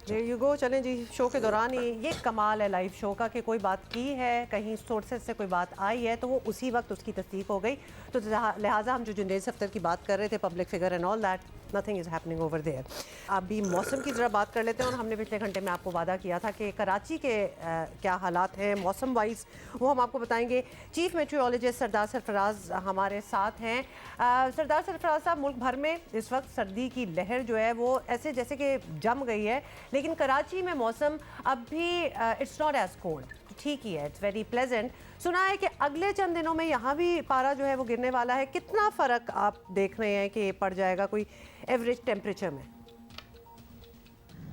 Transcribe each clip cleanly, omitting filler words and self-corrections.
There you go. चलें जी, show के दौरान ही ये कमाल है लाइव शो का कि कोई बात की है, कहीं सोर्सेज से कोई बात आई है तो वो उसी वक्त उसकी तस्दीक हो गई। तो लिहाजा हम जो जुनैद सफ्तर की बात कर रहे थे, public figure and all that, nothing is happening over there. अभी मौसम की ज़रा बात कर लेते हैं। और हमने पिछले घंटे में आपको वादा किया था कि कराची के क्या हालात हैं मौसम वाइज, वो हम आपको बताएंगे। चीफ मेट्रोलॉजिस्ट सरदार सरफराज हमारे साथ हैं। सरदार सरफराज साहब, मुल्क भर में इस वक्त सर्दी की लहर जो है वो ऐसे जैसे कि जम गई है, लेकिन कराची में मौसम अब भी इट्स नॉट एज कोल्ड, ठीक ही है, इट्स वेरी प्लेजेंट। सुना है कि अगले चंद दिनों में यहाँ भी पारा जो है वो गिरने वाला है। कितना फ़र्क आप देख रहे हैं कि पड़ जाएगा कोई एवरेज टेम्परेचर में?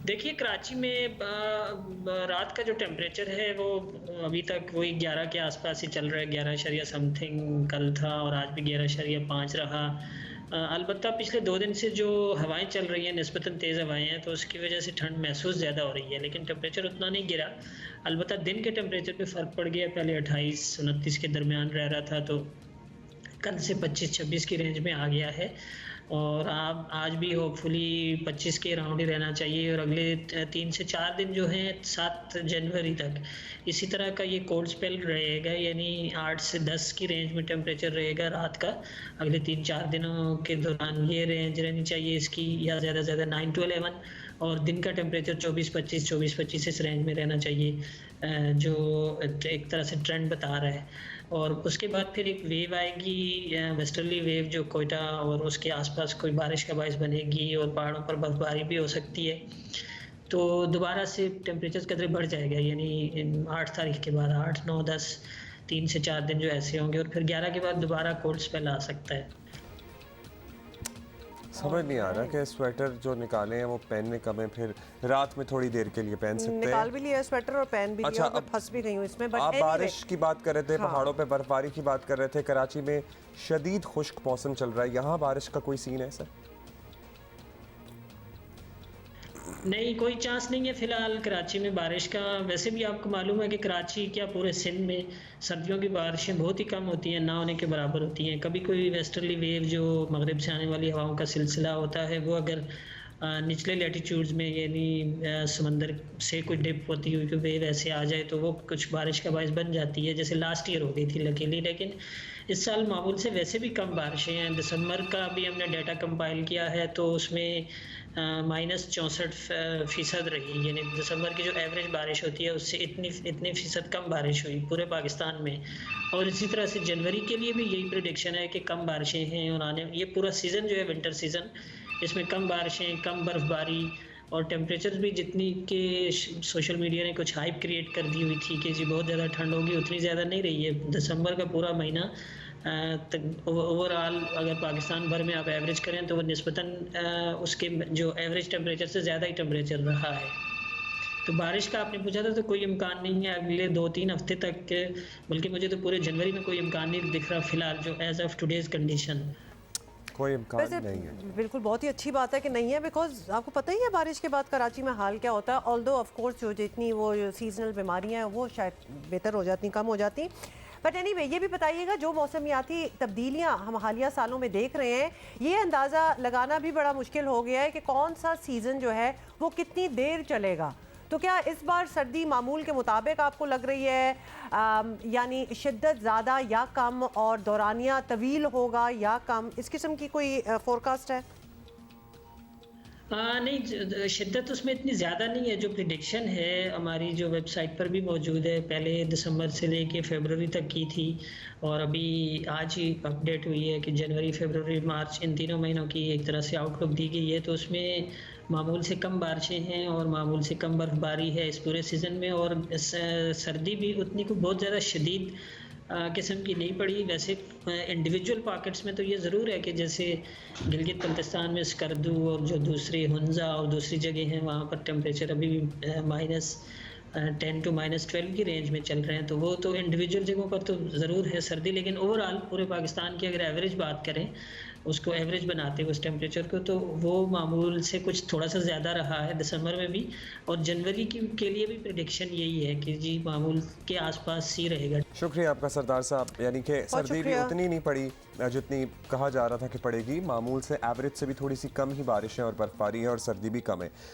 देखिए, कराची में रात का जो टेम्परेचर है वो अभी तक वही 11 के आसपास ही चल रहा है। 11 समथिंग कल था और आज भी 11.5 रहा। अलबत्ता पिछले 2 दिन से जो हवाएं चल रही हैं निस्बतन तेज़ हवाएं हैं, तो उसकी वजह से ठंड महसूस ज़्यादा हो रही है, लेकिन टेम्परेचर उतना नहीं गिरा। अलबत्ता दिन के टेम्परेचर पे फ़र्क पड़ गया। पहले 28-29 के दरमियान रह रहा था, तो कल से 25-26 की रेंज में आ गया है। और आप आज भी होपफुली 25 के अराउंड ही रहना चाहिए। और अगले 3 से 4 दिन जो हैं 7 जनवरी तक इसी तरह का ये कोल्ड स्पेल रहेगा, यानी 8 से 10 की रेंज में टेम्परेचर रहेगा रात का। अगले 3-4 दिनों के दौरान ये रेंज रहनी चाहिए इसकी, या ज़्यादा से ज़्यादा 9 to 11। और दिन का टेम्परेचर 24-25 इस रेंज में रहना चाहिए, जो एक तरह से ट्रेंड बता रहा है। और उसके बाद फिर एक वेव आएगी, वेस्टर्ली वेव, जो कोयटा और उसके आसपास कोई बारिश का बायस बनेगी और पहाड़ों पर बर्फबारी भी हो सकती है। तो दोबारा से टेम्परेचर कदरे बढ़ जाएगा, यानी 8 तारीख के बाद 8, 9, 10 3 से 4 दिन जो ऐसे होंगे, और फिर 11 के बाद दोबारा कोल्ड स्पेल आ सकता है। समझ नहीं आ रहा कि स्वेटर जो निकाले हैं वो पहनने कब है, फिर रात में थोड़ी देर के लिए पहन सकते हैं। निकाल भी लिया स्वेटर और पहन भी अच्छा, लिया, और फंस भी गई हूँ इसमें। बट आप बारिश की बात कर रहे थे, हाँ। पहाड़ों पे बर्फबारी की बात कर रहे थे। कराची में शदीद खुश्क मौसम चल रहा है, यहाँ बारिश का कोई सीन है सर? नहीं, कोई चांस नहीं है फ़िलहाल कराची में बारिश का। वैसे भी आपको मालूम है कि कराची क्या पूरे सिंध में सर्दियों की बारिशें बहुत ही कम होती हैं, ना होने के बराबर होती हैं। कभी कोई वेस्टर्ली वेव जो मगरिब से आने वाली हवाओं का सिलसिला होता है, वो अगर निचले लैटिट्यूड्स में, यानी समंदर से कोई डिप होती हुई कोई वेव ऐसे आ जाए, तो वो कुछ बारिश का बायस बन जाती है, जैसे लास्ट ईयर हो गई थी लकीली। लेकिन इस साल मामूल से वैसे भी कम बारिशें हैं। दिसंबर का भी हमने डाटा कंपाइल किया है, तो उसमें -64% रही, यानी दिसंबर की जो एवरेज बारिश होती है उससे इतनी फ़ीसद कम बारिश हुई पूरे पाकिस्तान में। और इसी तरह से जनवरी के लिए भी यही प्रेडिक्शन है कि कम बारिशें हैं, और आने ये पूरा सीज़न जो है विंटर सीज़न, इसमें कम बारिशें, कम बर्फ़बारी, और टेम्परेचर भी जितनी के सोशल मीडिया ने कुछ हाइप क्रिएट कर दी हुई थी कि जी बहुत ज़्यादा ठंड होगी, उतनी ज़्यादा नहीं रही है। दिसंबर का पूरा महीना ओवरऑल अगर पाकिस्तान भर में आप एवरेज करें तो वो निस्बतन उसके जो एवरेज टेम्परेचर से ज़्यादा ही टेम्परेचर रहा है। तो बारिश का आपने पूछा था, तो कोई इम्कान नहीं है अगले 2-3 हफ्ते तक के, बल्कि मुझे तो पूरे जनवरी में कोई इम्कान नहीं दिख रहा फ़िलहाल, जो एज ऑफ टुडेज़ कंडीशन। कोई इम्कान नहीं है। बिल्कुल, बहुत ही अच्छी बात है कि नहीं है, बिकॉज आपको पता ही है बारिश के बाद कराची में हाल क्या होता है। ऑल्दो ऑफ कोर्स जो जितनी वो सीजनल बीमारियां हैं वो शायद बेहतर हो जाती, कम हो जाती। बट एनीवे, ये भी बताइएगा जो मौसमियाती तब्दीलियां हम हालिया सालों में देख रहे हैं, ये अंदाज़ा लगाना भी बड़ा मुश्किल हो गया है कि कौन सा सीज़न जो है वो कितनी देर चलेगा। तो क्या इस बार सर्दी मामूल के मुताबिक आपको लग रही है, यानी शिद्दत ज़्यादा या कम, और दौरानिया तवील होगा या कम, इस किस्म की कोई फोरकास्ट है? नहीं, शिद्दत उसमें इतनी ज़्यादा नहीं है। जो प्रिडिक्शन है हमारी जो वेबसाइट पर भी मौजूद है, पहले दिसंबर से लेके फरवरी तक की थी, और अभी आज ही अपडेट हुई है कि जनवरी, फरवरी, मार्च इन तीनों महीनों की एक तरह से आउटलुक दी गई है। तो उसमें मामूल से कम बारिशें हैं और मामूल से कम बर्फबारी है इस पूरे सीज़न में, और सर्दी भी उतनी को बहुत ज़्यादा शदीद किस्म की नहीं पड़ी। वैसे इंडिविजुअल पॉकेट्स में तो ये ज़रूर है कि जैसे गिलगित बल्तिस्तान में स्कर्दू और जो दूसरी हुंजा और दूसरी जगह हैं, वहाँ पर टेम्परेचर अभी भी -10 to -12 की रेंज में चल रहे हैं। तो वो तो इंडिविजुअल जगहों पर तो ज़रूर है सर्दी, लेकिन ओवरऑल पूरे पाकिस्तान की अगर एवरेज बात करें, उसको एवरेज बनाते हैं उस टेम्परेचर को, तो वो मामूल से कुछ थोड़ा सा ज़्यादा रहा है दिसंबर में भी। और जनवरी के लिए भी प्रेडिक्शन यही है कि जी मामूल के आसपास ही रहेगा। शुक्रिया आपका सरदार साहब। यानी कि सर्दी भी उतनी नहीं पड़ी जितनी कहा जा रहा था कि पड़ेगी, मामूल से एवरेज से भी थोड़ी सी कम ही बारिश है और बर्फबारी है, और सर्दी भी कम है।